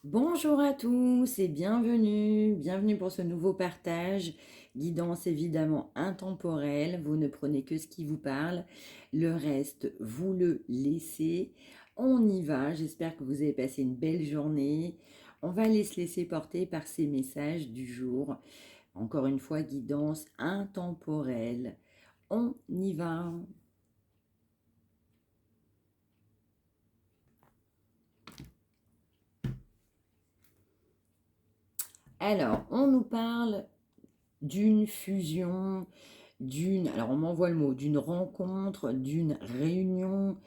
Bonjour à tous et bienvenue pour ce nouveau partage. Guidance évidemment intemporelle, vous ne prenez que ce qui vous parle, le reste vous le laissez. On y va, j'espère que vous avez passé une belle journée. On va aller se laisser porter par ces messages du jour. Encore une fois, guidance intemporelle. On y va. Alors, on nous parle d'une fusion, alors on m'envoie le mot, d'une rencontre, d'une réunion,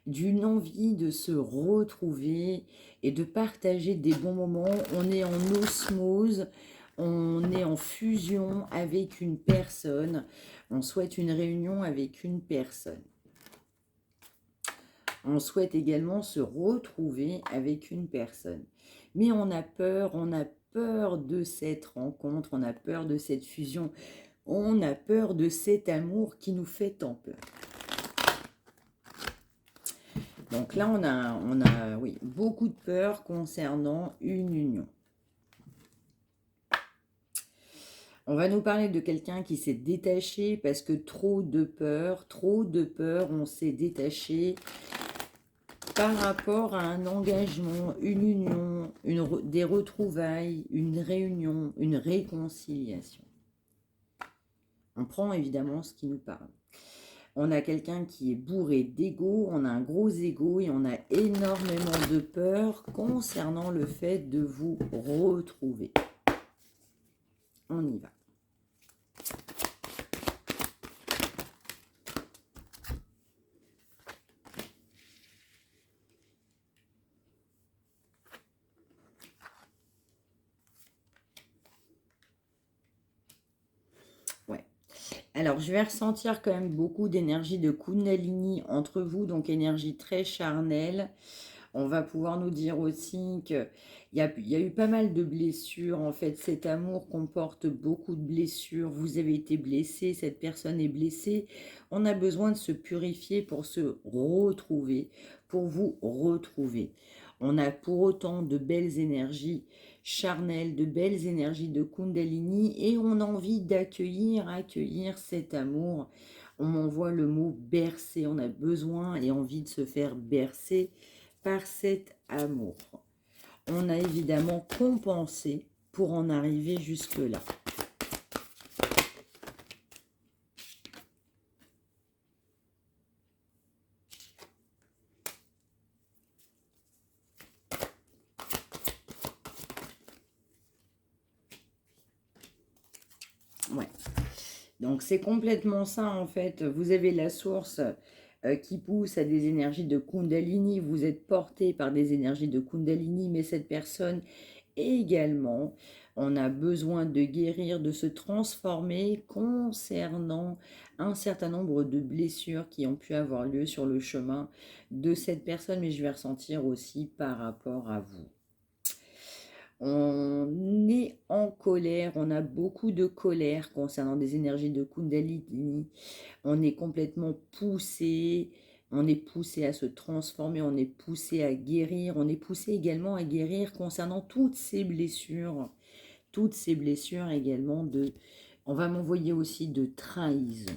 d'une envie de se retrouver et de partager des bons moments. On est en osmose, on est en fusion avec une personne, on souhaite une réunion avec une personne. On souhaite également se retrouver avec une personne. Mais on a peur de cette rencontre, on a peur de cette fusion, on a peur de cet amour qui nous fait tant peur. Donc là, on a oui, beaucoup de peur concernant une union. On va nous parler de quelqu'un qui s'est détaché parce que trop de peur, on s'est détaché par rapport à un engagement, une union, des retrouvailles, une réunion, une réconciliation. On prend évidemment ce qui nous parle. On a quelqu'un qui est bourré d'ego, on a un gros ego et on a énormément de peur concernant le fait de vous retrouver. On y va. Ouais. Alors, je vais ressentir quand même beaucoup d'énergie de Kundalini entre vous, donc énergie très charnelle. On va pouvoir nous dire aussi qu'il y a eu pas mal de blessures. En fait, cet amour comporte beaucoup de blessures. Vous avez été blessé, cette personne est blessée. On a besoin de se purifier pour se retrouver, pour vous retrouver. On a pour autant de belles énergies charnelles, de belles énergies de Kundalini et on a envie accueillir cet amour. On m'envoie le mot bercer. On a besoin et envie de se faire bercer par cet amour. On a évidemment compensé pour en arriver jusque-là. Ouais. Donc c'est complètement ça en fait. Vous avez la source qui pousse à des énergies de Kundalini. Vous êtes porté par des énergies de Kundalini, mais cette personne également, on a besoin de guérir, de se transformer concernant un certain nombre de blessures qui ont pu avoir lieu sur le chemin de cette personne, mais je vais ressentir aussi par rapport à vous. On est en colère, on a beaucoup de colère concernant des énergies de Kundalini. On est complètement poussé, on est poussé à se transformer, on est poussé à guérir, on est poussé également à guérir concernant toutes ces blessures également de... On va m'envoyer aussi de trahison.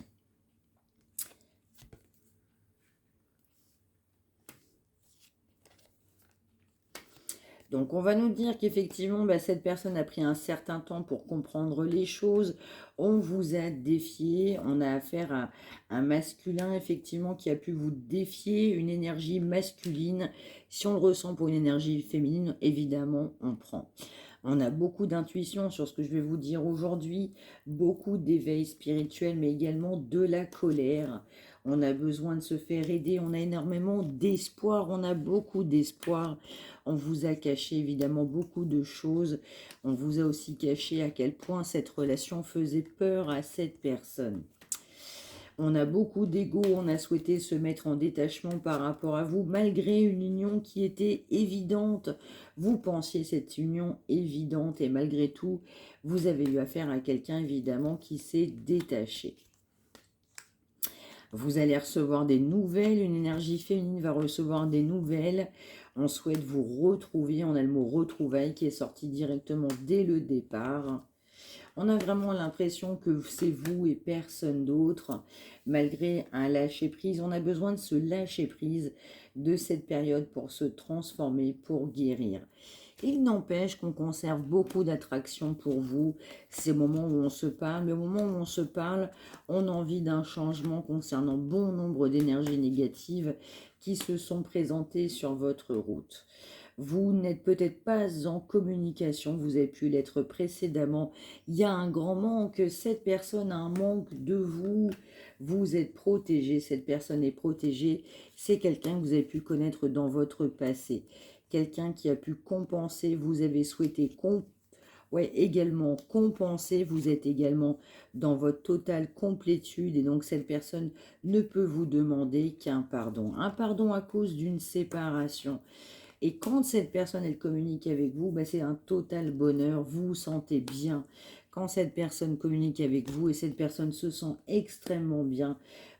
Donc on va nous dire qu'effectivement, cette personne a pris un certain temps pour comprendre les choses. On vous a défié, on a affaire à un masculin effectivement qui a pu vous défier, une énergie masculine. Si on le ressent pour une énergie féminine, évidemment, on prend. On a beaucoup d'intuition sur ce que je vais vous dire aujourd'hui, beaucoup d'éveil spirituel, mais également de la colère. On a besoin de se faire aider, on a énormément d'espoir, on a beaucoup d'espoir. On vous a caché évidemment beaucoup de choses. On vous a aussi caché à quel point cette relation faisait peur à cette personne. On a beaucoup d'ego, on a souhaité se mettre en détachement par rapport à vous, malgré une union qui était évidente. Vous pensiez cette union évidente et malgré tout, vous avez eu affaire à quelqu'un évidemment qui s'est détaché. Vous allez recevoir des nouvelles, une énergie féminine va recevoir des nouvelles. On souhaite vous retrouver. On a le mot retrouvailles qui est sorti directement dès le départ. On a vraiment l'impression que c'est vous et personne d'autre, malgré un lâcher-prise. On a besoin de ce lâcher-prise de cette période pour se transformer, pour guérir. Il n'empêche qu'on conserve beaucoup d'attraction pour vous. C'est au moment où on se parle, mais au moment où on se parle, on a envie d'un changement concernant bon nombre d'énergies négatives qui se sont présentées sur votre route. Vous n'êtes peut-être pas en communication, vous avez pu l'être précédemment. Il y a un grand manque, cette personne a un manque de vous. Vous êtes protégé, cette personne est protégée. C'est quelqu'un que vous avez pu connaître dans votre passé. Quelqu'un qui a pu compenser, vous avez souhaité également compenser, vous êtes également dans votre totale complétude et donc cette personne ne peut vous demander qu'un pardon. Un pardon à cause d'une séparation. Et quand cette personne, elle communique avec vous, c'est un total bonheur, vous vous sentez bien. Quand cette personne communique avec vous, et cette personne se sent extrêmement bien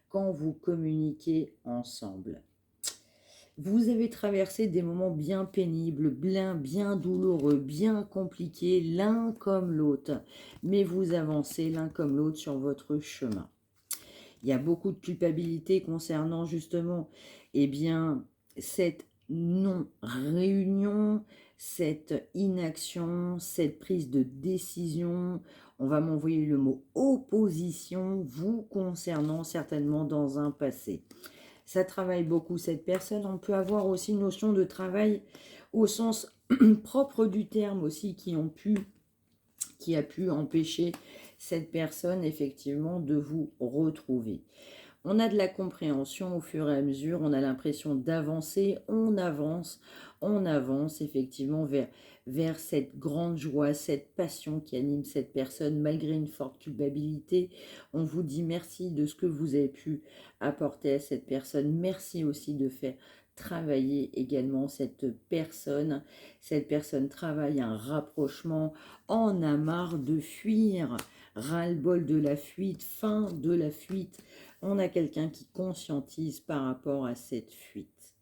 quand vous communiquez ensemble. Vous avez traversé des moments bien pénibles, bien douloureux, bien compliqués, l'un comme l'autre. Mais vous avancez l'un comme l'autre sur votre chemin. Il y a beaucoup de culpabilité concernant justement, cette non-réunion, cette inaction, cette prise de décision. On va m'envoyer le mot opposition, vous concernant certainement dans un passé. Ça travaille beaucoup cette personne. On peut avoir aussi une notion de travail au sens propre du terme aussi qui a pu empêcher cette personne effectivement de vous retrouver. On a de la compréhension au fur et à mesure, on a l'impression d'avancer, on avance effectivement vers cette grande joie, cette passion qui anime cette personne malgré une forte culpabilité. On vous dit merci de ce que vous avez pu apporter à cette personne. Merci aussi de faire travailler également cette personne. Cette personne travaille un rapprochement, en a marre de fuir, ras-le-bol de la fuite, fin de la fuite. On a quelqu'un qui conscientise par rapport à cette fuite.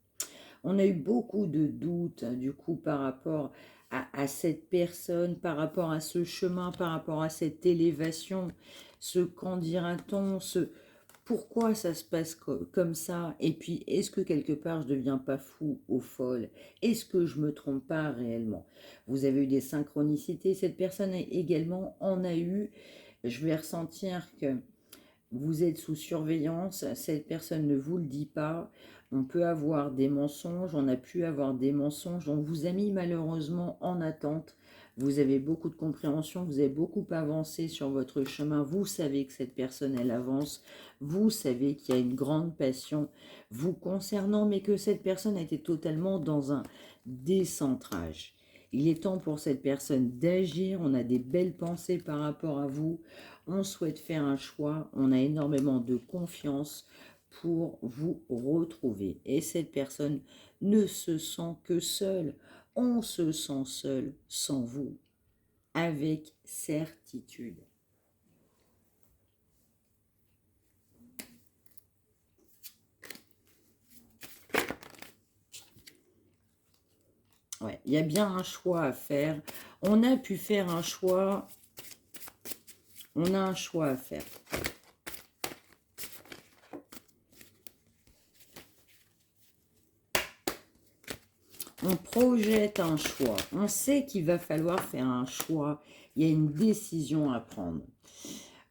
On a eu beaucoup de doutes, du coup, par rapport à cette personne, par rapport à ce chemin, par rapport à cette élévation, ce qu'en dira-t-on, ce pourquoi ça se passe comme ça, et puis est-ce que quelque part je ne deviens pas fou ou folle, est-ce que je ne me trompe pas réellement. Vous avez eu des synchronicités, cette personne également en a eu, je vais ressentir que vous êtes sous surveillance, cette personne ne vous le dit pas, on peut avoir des mensonges, on a pu avoir des mensonges, on vous a mis malheureusement en attente, vous avez beaucoup de compréhension, vous avez beaucoup avancé sur votre chemin, vous savez que cette personne elle avance, vous savez qu'il y a une grande passion vous concernant, mais que cette personne a été totalement dans un décentrage. Il est temps pour cette personne d'agir, on a des belles pensées par rapport à vous, on souhaite faire un choix, on a énormément de confiance pour vous retrouver. Et cette personne ne se sent que seule, on se sent seul sans vous, avec certitude. Ouais, il y a bien un choix à faire. On a pu faire un choix. On a un choix à faire. On projette un choix. On sait qu'il va falloir faire un choix. Il y a une décision à prendre.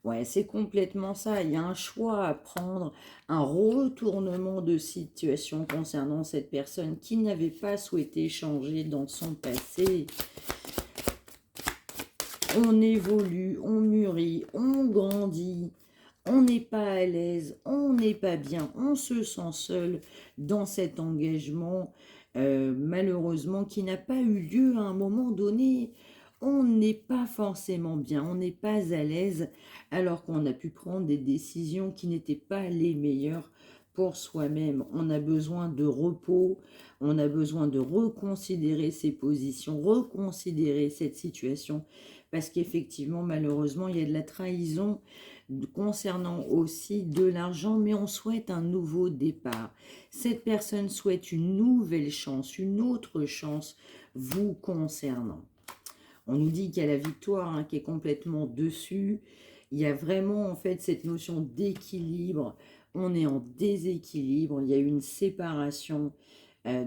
Ouais, c'est complètement ça. Il y a un choix à prendre, un retournement de situation concernant cette personne qui n'avait pas souhaité changer dans son passé. On évolue, on mûrit, on grandit, on n'est pas à l'aise, on n'est pas bien, on se sent seul dans cet engagement, malheureusement, qui n'a pas eu lieu à un moment donné. On n'est pas forcément bien, on n'est pas à l'aise, alors qu'on a pu prendre des décisions qui n'étaient pas les meilleures pour soi-même. On a besoin de repos, on a besoin de reconsidérer ses positions, reconsidérer cette situation, parce qu'effectivement, malheureusement, il y a de la trahison concernant aussi de l'argent, mais on souhaite un nouveau départ. Cette personne souhaite une nouvelle chance, une autre chance vous concernant. On nous dit qu'il y a la victoire qui est complètement dessus. Il y a vraiment en fait cette notion d'équilibre. On est en déséquilibre. Il y a une séparation.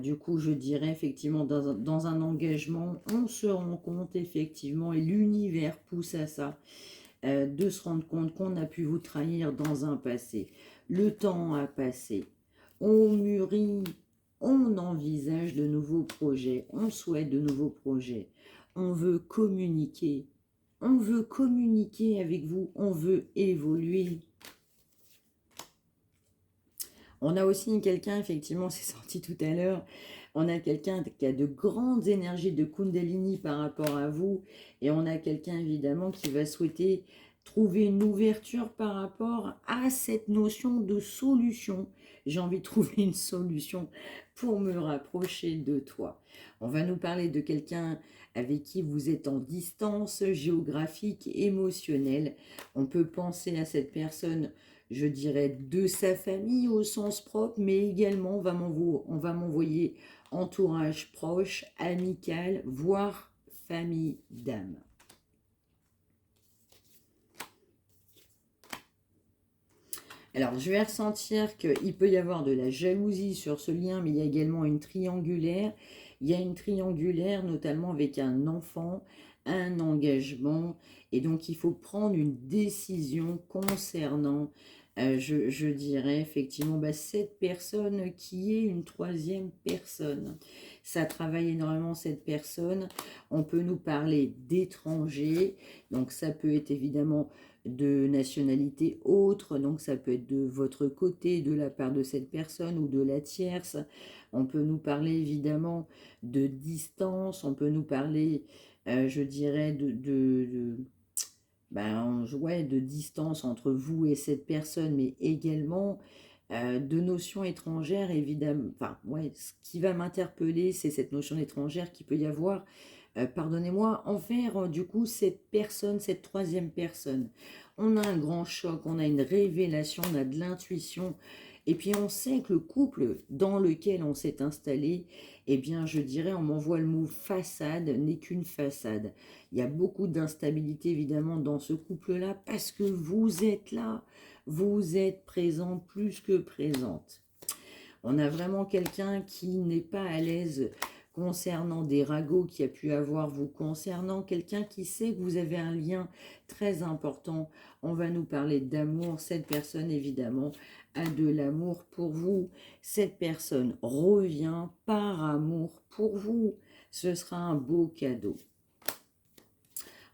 Du coup, je dirais effectivement dans un engagement, on se rend compte effectivement, et l'univers pousse à ça, de se rendre compte qu'on a pu vous trahir dans un passé. Le temps a passé. On mûrit, on envisage de nouveaux projets, on souhaite de nouveaux projets. On veut communiquer. On veut communiquer avec vous, on veut évoluer. On a aussi quelqu'un, effectivement, c'est sorti tout à l'heure, on a quelqu'un qui a de grandes énergies de Kundalini par rapport à vous, et on a quelqu'un, évidemment, qui va souhaiter trouver une ouverture par rapport à cette notion de solution. J'ai envie de trouver une solution pour me rapprocher de toi. On va nous parler de quelqu'un avec qui vous êtes en distance géographique, émotionnelle. On peut penser à cette personne, je dirais, de sa famille au sens propre, mais également on va m'envoyer entourage proche, amical, voire famille d'âme. Alors, je vais ressentir qu'il peut y avoir de la jalousie sur ce lien, mais il y a également une triangulaire. Il y a une triangulaire, notamment avec un enfant, un engagement. Et donc, il faut prendre une décision concernant, je dirais effectivement, cette personne qui est une troisième personne. Ça travaille énormément cette personne. On peut nous parler d'étrangers. Donc, ça peut être évidemment de nationalité autre, donc ça peut être de votre côté, de la part de cette personne ou de la tierce. On peut nous parler évidemment de distance, on peut nous parler, je dirais, de distance entre vous et cette personne, mais également de notions étrangères, évidemment. Enfin, ouais, ce qui va m'interpeller, c'est cette notion étrangère qui peut y avoir, pardonnez-moi, envers du coup cette personne, cette troisième personne. On a un grand choc, on a une révélation, on a de l'intuition, et puis on sait que le couple dans lequel on s'est installé, eh bien je dirais, on m'envoie le mot façade, n'est qu'une façade. Il y a beaucoup d'instabilité évidemment dans ce couple-là, parce que vous êtes là, vous êtes présent plus que présente. On a vraiment quelqu'un qui n'est pas à l'aise concernant des ragots qu'il y a pu avoir vous concernant, quelqu'un qui sait que vous avez un lien très important. On va nous parler d'amour. Cette personne, évidemment, a de l'amour pour vous. Cette personne revient par amour pour vous. Ce sera un beau cadeau.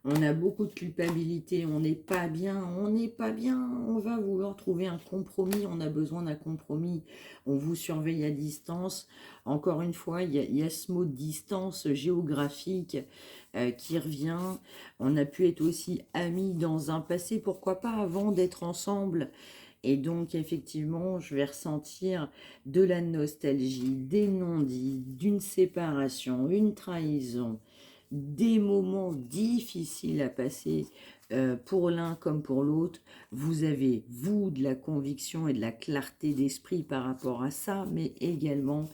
On a beaucoup de culpabilité, on n'est pas bien, on va vouloir trouver un compromis, on a besoin d'un compromis, on vous surveille à distance. Encore une fois, il y a ce mot de distance géographique qui revient. On a pu être aussi amis dans un passé, pourquoi pas avant d'être ensemble. Et donc, effectivement, je vais ressentir de la nostalgie, des non-dits, d'une séparation, une trahison, des moments difficiles à passer pour l'un comme pour l'autre. Vous avez, vous, de la conviction et de la clarté d'esprit par rapport à ça, mais également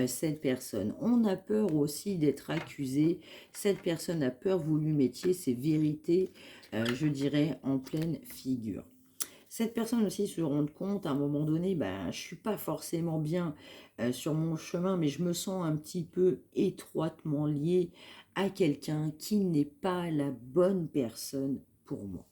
cette personne. On a peur aussi d'être accusé. Cette personne a peur, vous lui mettiez ses vérités, je dirais, en pleine figure. Cette personne aussi se rend compte à un moment donné, je ne suis pas forcément bien sur mon chemin, mais je me sens un petit peu étroitement lié à quelqu'un qui n'est pas la bonne personne pour moi.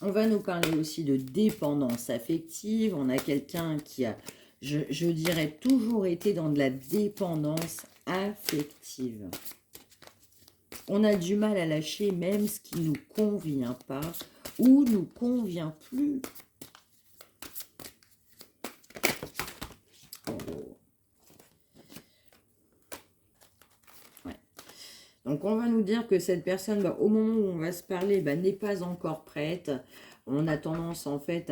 On va nous parler aussi de dépendance affective. On a quelqu'un qui a, je dirais, toujours été dans de la dépendance affective. On a du mal à lâcher même ce qui ne nous convient pas ou nous convient plus. Ouais. Donc on va nous dire que cette personne, au moment où on va se parler, n'est pas encore prête. On a tendance en fait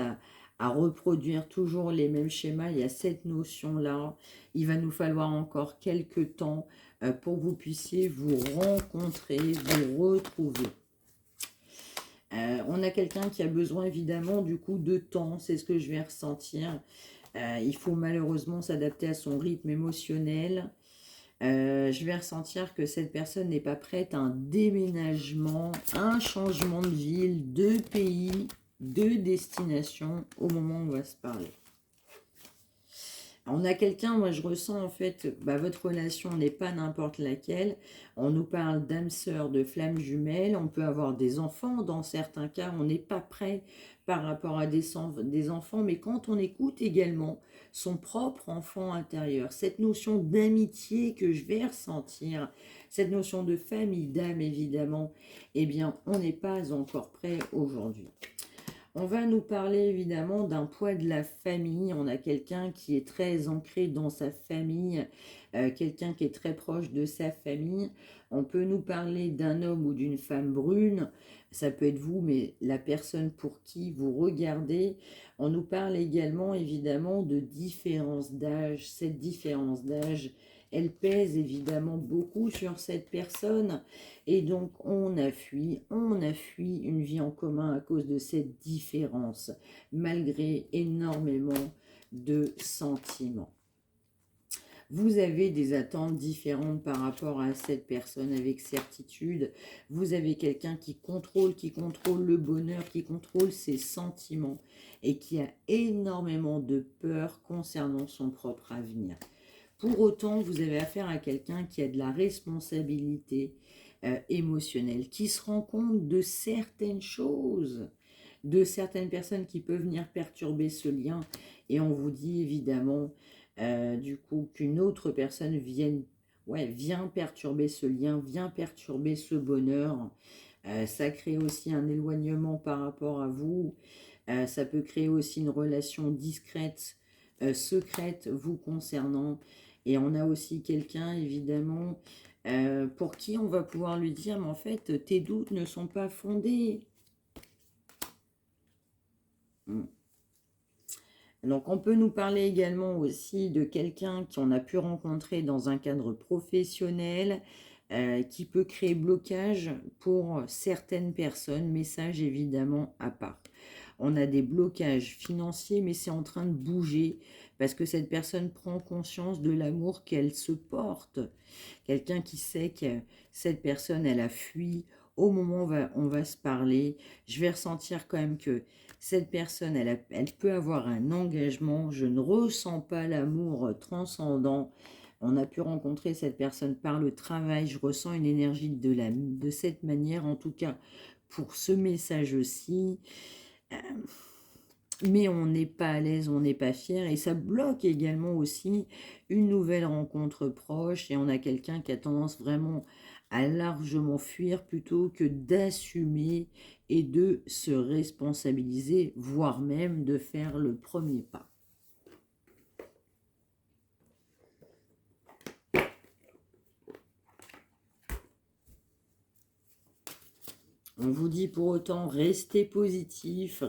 à reproduire toujours les mêmes schémas. Il y a cette notion-là. Il va nous falloir encore quelques temps pour que vous puissiez vous rencontrer, vous retrouver. On a quelqu'un qui a besoin évidemment du coup de temps, c'est ce que je vais ressentir. Il faut malheureusement s'adapter à son rythme émotionnel. Je vais ressentir que cette personne n'est pas prête à un déménagement, un changement de ville, de pays, de destination au moment où on va se parler. On a quelqu'un, moi je ressens en fait, votre relation n'est pas n'importe laquelle. On nous parle d'âme sœur, de flamme jumelle, on peut avoir des enfants, dans certains cas on n'est pas prêt par rapport à des enfants, mais quand on écoute également son propre enfant intérieur, cette notion d'amitié que je vais ressentir, cette notion de famille, d'âme évidemment, eh bien on n'est pas encore prêt aujourd'hui. On va nous parler évidemment d'un poids de la famille. On a quelqu'un qui est très ancré dans sa famille, quelqu'un qui est très proche de sa famille. On peut nous parler d'un homme ou d'une femme brune. Ça peut être vous, mais la personne pour qui vous regardez. On nous parle également évidemment de différence d'âge. Cette différence d'âge, elle pèse évidemment beaucoup sur cette personne. Et donc, on a fui une vie en commun à cause de cette différence, malgré énormément de sentiments. Vous avez des attentes différentes par rapport à cette personne avec certitude. Vous avez quelqu'un qui contrôle le bonheur, qui contrôle ses sentiments et qui a énormément de peur concernant son propre avenir. Pour autant, vous avez affaire à quelqu'un qui a de la responsabilité émotionnelle, qui se rend compte de certaines choses, de certaines personnes qui peuvent venir perturber ce lien. Et on vous dit évidemment, du coup, qu'une autre personne vient perturber ce lien, vient perturber ce bonheur. Ça crée aussi un éloignement par rapport à vous. Ça peut créer aussi une relation discrète, secrète vous concernant. Et on a aussi quelqu'un, évidemment, pour qui on va pouvoir lui dire, mais en fait, tes doutes ne sont pas fondés. Donc, on peut nous parler également aussi de quelqu'un qu'on a pu rencontrer dans un cadre professionnel, qui peut créer blocage pour certaines personnes, message évidemment à part. On a des blocages financiers, mais c'est en train de bouger parce que cette personne prend conscience de l'amour qu'elle se porte. Quelqu'un qui sait que cette personne, elle a fui. Au moment où on va se parler, je vais ressentir quand même que cette personne, elle peut avoir un engagement. Je ne ressens pas l'amour transcendant. On a pu rencontrer cette personne par le travail. Je ressens une énergie de cette manière, en tout cas pour ce message-ci. Mais on n'est pas à l'aise, on n'est pas fier. Et ça bloque également aussi une nouvelle rencontre proche. Et on a quelqu'un qui a tendance vraiment à largement fuir plutôt que d'assumer et de se responsabiliser, voire même de faire le premier pas. On vous dit pour autant, restez positif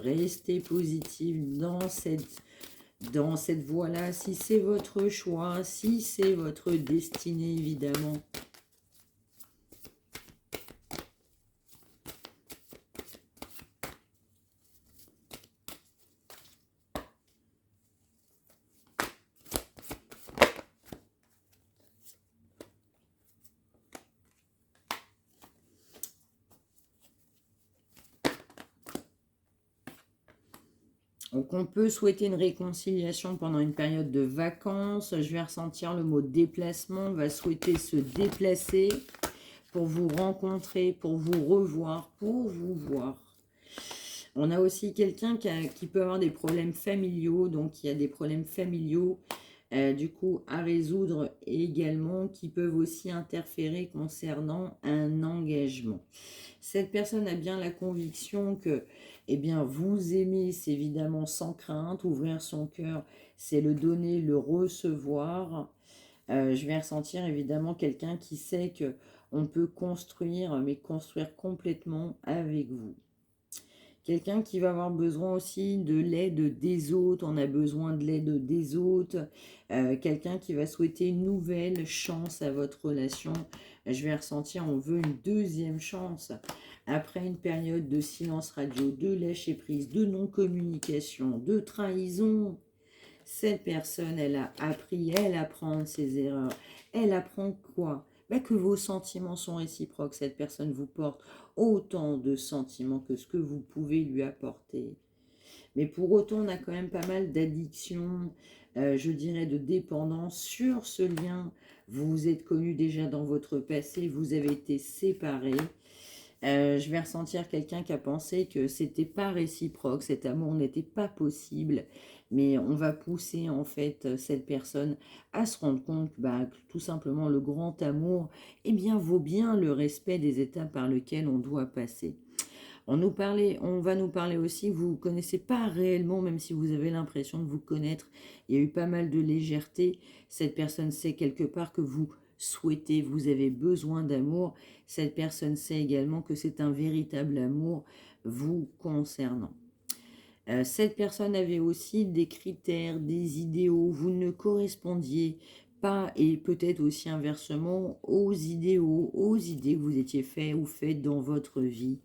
dans cette voie-là, si c'est votre choix, si c'est votre destinée, évidemment. Donc, on peut souhaiter une réconciliation pendant une période de vacances. Je vais ressentir le mot déplacement. On va souhaiter se déplacer pour vous rencontrer, pour vous revoir, pour vous voir. On a aussi quelqu'un qui peut avoir des problèmes familiaux. Donc, il y a des problèmes familiaux, du coup, à résoudre également, qui peuvent aussi interférer concernant un engagement. Cette personne a bien la conviction que, eh bien, vous aimez, c'est évidemment sans crainte. Ouvrir son cœur, c'est le donner, le recevoir. Je vais ressentir évidemment quelqu'un qui sait que on peut construire, mais construire complètement avec vous. Quelqu'un qui va avoir besoin aussi de l'aide des autres, on a besoin de l'aide des autres. Quelqu'un qui va souhaiter une nouvelle chance à votre relation. Je vais ressentir, on veut une deuxième chance. Après une période de silence radio, de lâcher prise, de non-communication, de trahison. Cette personne, elle a appris, elle apprend de ses erreurs. Elle apprend quoi? Ben, que vos sentiments sont réciproques. Cette personne vous porte autant de sentiments que ce que vous pouvez lui apporter. Mais pour autant, on a quand même pas mal d'addictions, je dirais de dépendance sur ce lien. Vous vous êtes connus déjà dans votre passé, vous avez été séparés. Je vais ressentir quelqu'un qui a pensé que c'était pas réciproque, cet amour n'était pas possible, mais on va pousser en fait cette personne à se rendre compte que tout simplement le grand amour vaut bien le respect des étapes par lesquelles on doit passer. On va nous parler aussi, vous ne connaissez pas réellement, même si vous avez l'impression de vous connaître, il y a eu pas mal de légèreté, cette personne sait quelque part que vous souhaitez, vous avez besoin d'amour, cette personne sait également que c'est un véritable amour vous concernant. Cette personne avait aussi des critères, des idéaux, vous ne correspondiez pas, et peut-être aussi inversement, aux idéaux, aux idées que vous étiez fait ou faites dans votre vie.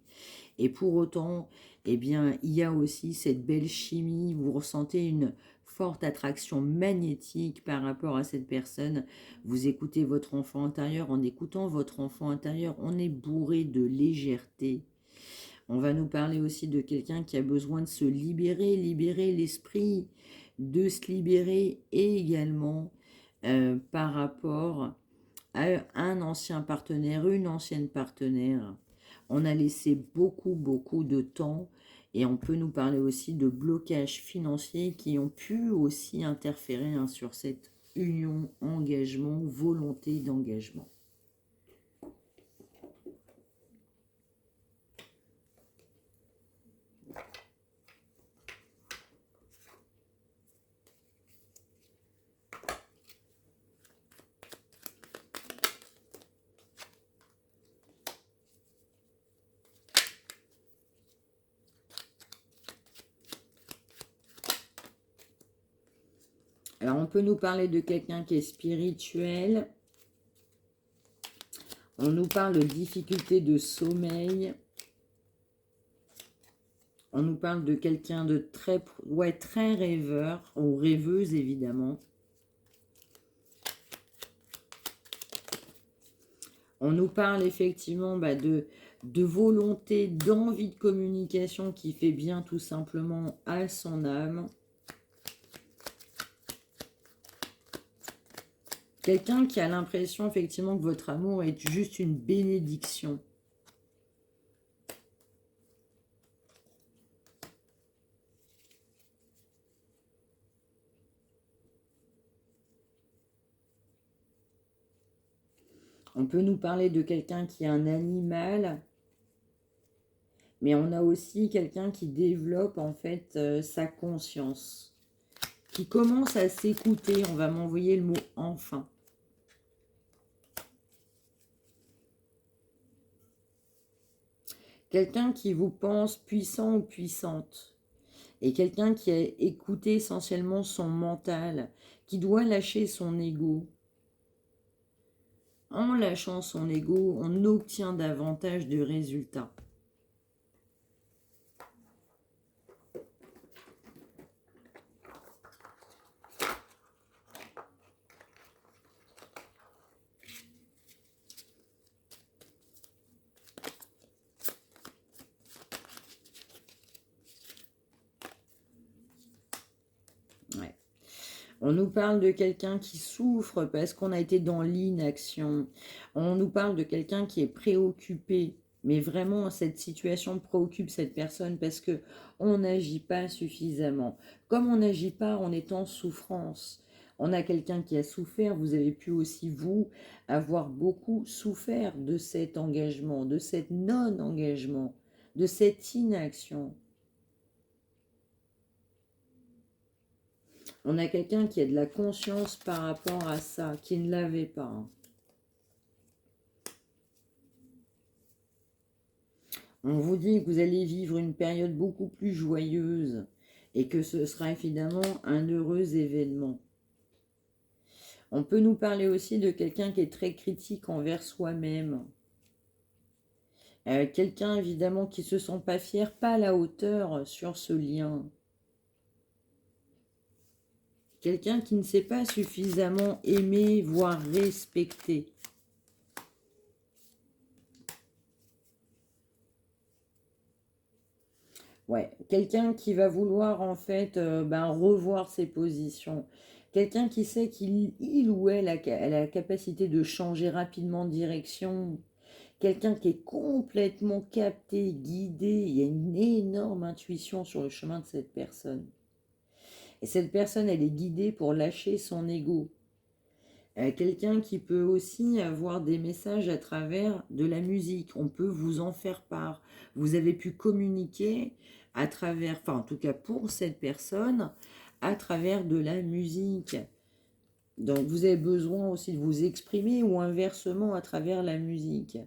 Et pour autant, il y a aussi cette belle chimie, vous ressentez une forte attraction magnétique par rapport à cette personne. Vous écoutez votre enfant intérieur, en écoutant votre enfant intérieur, on est bourré de légèreté. On va nous parler aussi de quelqu'un qui a besoin de se libérer, libérer l'esprit, de se libérer et également par rapport à un ancien partenaire, une ancienne partenaire. On a laissé beaucoup de temps et on peut nous parler aussi de blocages financiers qui ont pu aussi interférer sur cette union, engagement, volonté d'engagement. Alors, on peut nous parler de quelqu'un qui est spirituel. On nous parle de difficultés de sommeil. On nous parle de quelqu'un de très rêveur, ou rêveuse évidemment. On nous parle effectivement de volonté, d'envie de communication qui fait bien tout simplement à son âme. Quelqu'un qui a l'impression effectivement que votre amour est juste une bénédiction. On peut nous parler de quelqu'un qui est un animal, mais on a aussi quelqu'un qui développe en fait sa conscience, qui commence à s'écouter. On va m'envoyer le mot « enfin ». Quelqu'un qui vous pense puissant ou puissante. Et quelqu'un qui a écouté essentiellement son mental, qui doit lâcher son ego. En lâchant son ego, on obtient davantage de résultats. On nous parle de quelqu'un qui souffre parce qu'on a été dans l'inaction. On nous parle de quelqu'un qui est préoccupé. Mais vraiment, cette situation préoccupe cette personne parce que on n'agit pas suffisamment. Comme on n'agit pas, on est en souffrance. On a quelqu'un qui a souffert. Vous avez pu aussi, vous, avoir beaucoup souffert de cet engagement, de cet non-engagement, de cette inaction. On a quelqu'un qui a de la conscience par rapport à ça, qui ne l'avait pas. On vous dit que vous allez vivre une période beaucoup plus joyeuse et que ce sera évidemment un heureux événement. On peut nous parler aussi de quelqu'un qui est très critique envers soi-même. Quelqu'un évidemment qui ne se sent pas fier, pas à la hauteur sur ce lien. Quelqu'un qui ne s'est pas suffisamment aimé, voire respecté. Ouais, quelqu'un qui va vouloir en fait revoir ses positions. Quelqu'un qui sait qu'il ou elle a la capacité de changer rapidement de direction. Quelqu'un qui est complètement capté, guidé. Il y a une énorme intuition sur le chemin de cette personne. Et cette personne, elle est guidée pour lâcher son ego. Quelqu'un qui peut aussi avoir des messages à travers de la musique. On peut vous en faire part. Vous avez pu communiquer à travers, enfin en tout cas pour cette personne, à travers de la musique. Donc vous avez besoin aussi de vous exprimer ou inversement à travers la musique.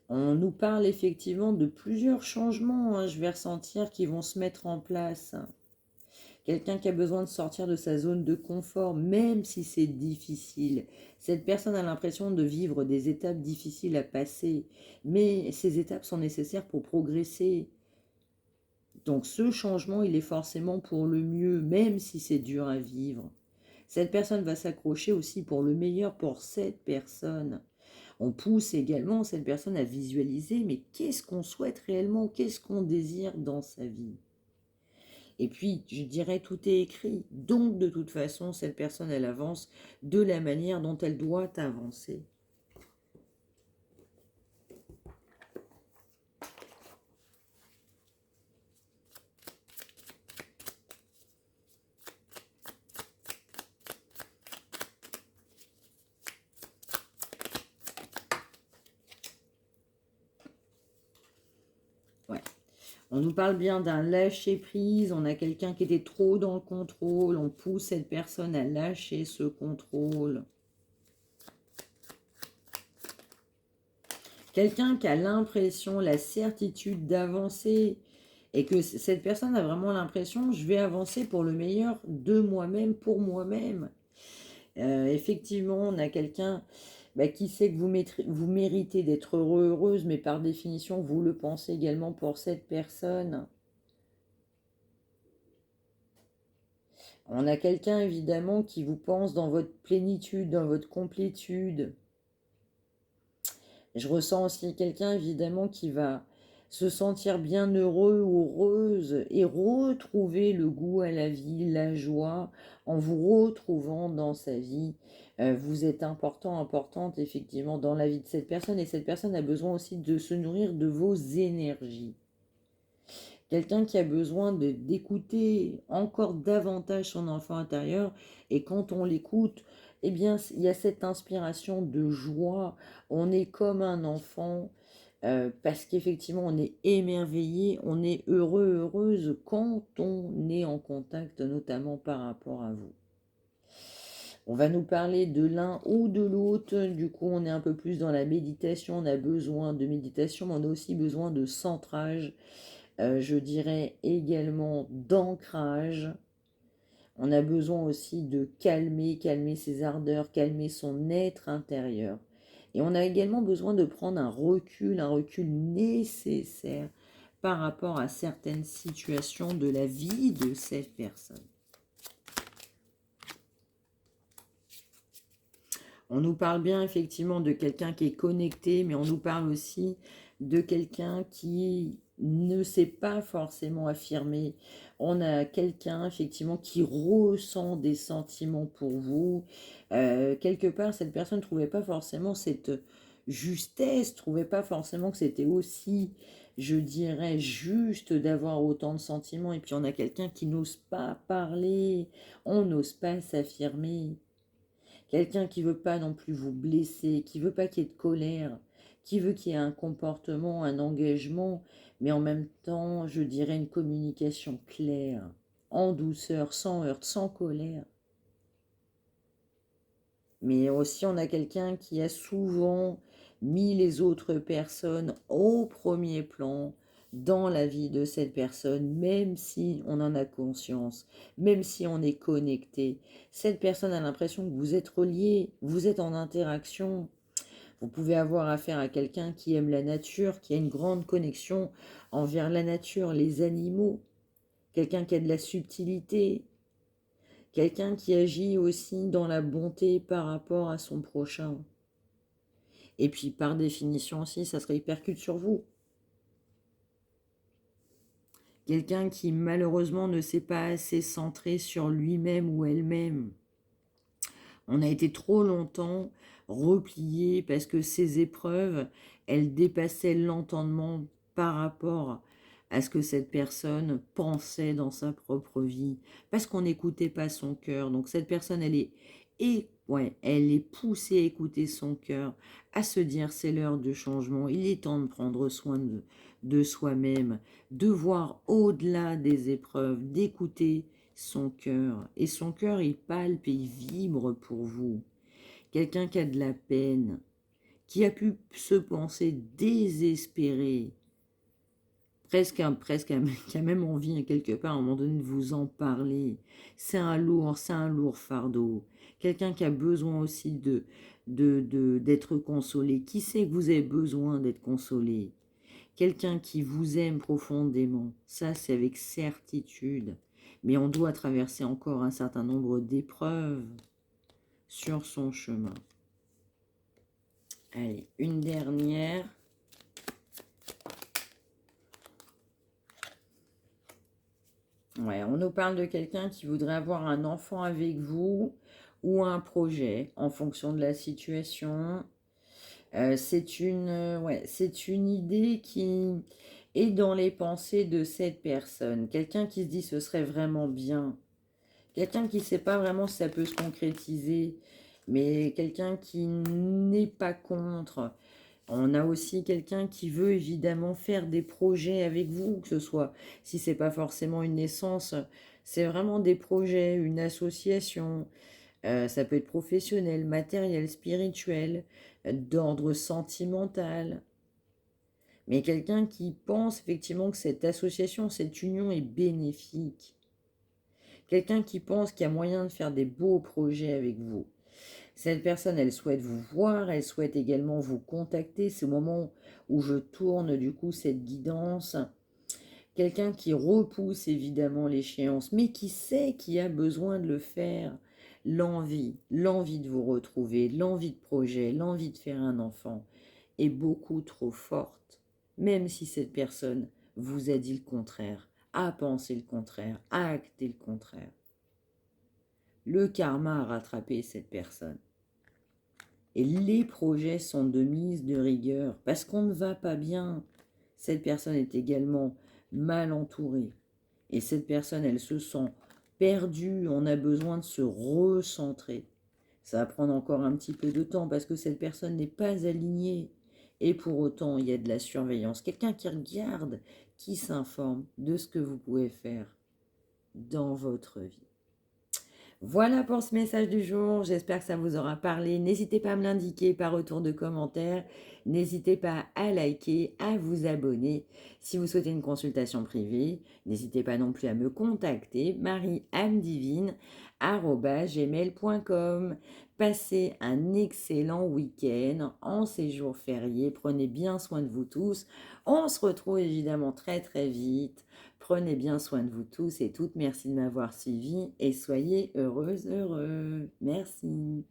On nous parle effectivement de plusieurs changements, je vais ressentir, qui vont se mettre en place. Quelqu'un qui a besoin de sortir de sa zone de confort, même si c'est difficile. Cette personne a l'impression de vivre des étapes difficiles à passer, mais ces étapes sont nécessaires pour progresser. Donc ce changement, il est forcément pour le mieux, même si c'est dur à vivre. Cette personne va s'accrocher aussi pour le meilleur pour cette personne. On pousse également cette personne à visualiser, mais qu'est-ce qu'on souhaite réellement, qu'est-ce qu'on désire dans sa vie. Et puis, je dirais, tout est écrit. Donc, de toute façon, cette personne, elle avance de la manière dont elle doit avancer. Ouais. On nous parle bien d'un lâcher-prise. On a quelqu'un qui était trop dans le contrôle. On pousse cette personne à lâcher ce contrôle. Quelqu'un qui a l'impression, la certitude d'avancer, et que cette personne a vraiment l'impression, je vais avancer pour le meilleur de moi-même, pour moi-même. Effectivement, on a quelqu'un qui sait que vous méritez d'être heureux, heureuse, mais par définition, vous le pensez également pour cette personne. On a quelqu'un, évidemment, qui vous pense dans votre plénitude, dans votre complétude. Je ressens aussi quelqu'un, évidemment, qui va se sentir bien heureux ou heureuse et retrouver le goût à la vie, la joie, en vous retrouvant dans sa vie. Vous êtes important, importante, effectivement, dans la vie de cette personne, et cette personne a besoin aussi de se nourrir de vos énergies. Quelqu'un qui a besoin d'écouter encore davantage son enfant intérieur, et quand on l'écoute, eh bien, il y a cette inspiration de joie. On est comme un enfant, parce qu'effectivement, on est émerveillé, on est heureux, heureuse quand on est en contact, notamment par rapport à vous. On va nous parler de l'un ou de l'autre. Du coup, on est un peu plus dans la méditation. On a besoin de méditation, mais on a aussi besoin de centrage. Je dirais également d'ancrage. On a besoin aussi de calmer ses ardeurs, calmer son être intérieur. Et on a également besoin de prendre un recul nécessaire par rapport à certaines situations de la vie de cette personne. On nous parle bien effectivement de quelqu'un qui est connecté, mais on nous parle aussi de quelqu'un qui ne sait pas forcément affirmer. On a quelqu'un effectivement qui ressent des sentiments pour vous. Quelque part, cette personne ne trouvait pas forcément cette justesse, ne trouvait pas forcément que c'était aussi, je dirais, juste d'avoir autant de sentiments. Et puis on a quelqu'un qui n'ose pas parler, on n'ose pas s'affirmer. Quelqu'un qui veut pas non plus vous blesser, qui veut pas qu'il y ait de colère, qui veut qu'il y ait un comportement, un engagement, mais en même temps, je dirais une communication claire, en douceur, sans heurts, sans colère. Mais aussi, on a quelqu'un qui a souvent mis les autres personnes au premier plan dans la vie de cette personne, même si on en a conscience, même si on est connecté. Cette personne a l'impression que vous êtes reliés, vous êtes en interaction. Vous pouvez avoir affaire à quelqu'un qui aime la nature, qui a une grande connexion envers la nature, les animaux, quelqu'un qui a de la subtilité, quelqu'un qui agit aussi dans la bonté par rapport à son prochain. Et puis par définition aussi, ça se répercute sur vous. Quelqu'un qui malheureusement ne s'est pas assez centré sur lui-même ou elle-même. On a été trop longtemps replié parce que ces épreuves, elles dépassaient l'entendement par rapport à ce que cette personne pensait dans sa propre vie, parce qu'on n'écoutait pas son cœur. Donc cette personne, elle est poussée à écouter son cœur, à se dire c'est l'heure de changement, il est temps de prendre soin de soi-même, de voir au-delà des épreuves, d'écouter son cœur. Et son cœur, il palpe et il vibre pour vous. Quelqu'un qui a de la peine, qui a pu se penser désespéré, qui a même envie, quelque part, à un moment donné, de vous en parler. C'est un lourd fardeau. Quelqu'un qui a besoin aussi d'être consolé. Qui sait que vous avez besoin d'être consolé? Quelqu'un qui vous aime profondément. Ça, c'est avec certitude. Mais on doit traverser encore un certain nombre d'épreuves sur son chemin. Allez, une dernière. Ouais, on nous parle de quelqu'un qui voudrait avoir un enfant avec vous ou un projet en fonction de la situation. C'est une idée qui est dans les pensées de cette personne. Quelqu'un qui se dit ce serait vraiment bien. Quelqu'un qui ne sait pas vraiment si ça peut se concrétiser, mais quelqu'un qui n'est pas contre. On a aussi quelqu'un qui veut évidemment faire des projets avec vous, que ce soit, si c'est pas forcément une naissance, c'est vraiment des projets, une association, ça peut être professionnel, matériel, spirituel, d'ordre sentimental. Mais quelqu'un qui pense effectivement que cette association, cette union est bénéfique. Quelqu'un qui pense qu'il y a moyen de faire des beaux projets avec vous. Cette personne, elle souhaite vous voir, elle souhaite également vous contacter. C'est au moment où je tourne du coup cette guidance. Quelqu'un qui repousse évidemment l'échéance, mais qui sait qu'il a besoin de le faire. L'envie de vous retrouver, l'envie de projet, l'envie de faire un enfant est beaucoup trop forte. Même si cette personne vous a dit le contraire, a pensé le contraire, a acté le contraire. Le karma a rattrapé cette personne. Et les projets sont de mise de rigueur parce qu'on ne va pas bien. Cette personne est également mal entourée. Et cette personne, elle se sent perdue. On a besoin de se recentrer. Ça va prendre encore un petit peu de temps parce que cette personne n'est pas alignée. Et pour autant, il y a de la surveillance. Quelqu'un qui regarde, qui s'informe de ce que vous pouvez faire dans votre vie. Voilà pour ce message du jour, j'espère que ça vous aura parlé. N'hésitez pas à me l'indiquer par retour de commentaire. N'hésitez pas à liker, à vous abonner. Si vous souhaitez une consultation privée, n'hésitez pas non plus à me contacter, marieamedivine@gmail.com. Passez un excellent week-end en ces jours fériés. Prenez bien soin de vous tous. On se retrouve évidemment très très vite. Prenez bien soin de vous tous et toutes. Merci de m'avoir suivi et soyez heureuses, heureux. Merci.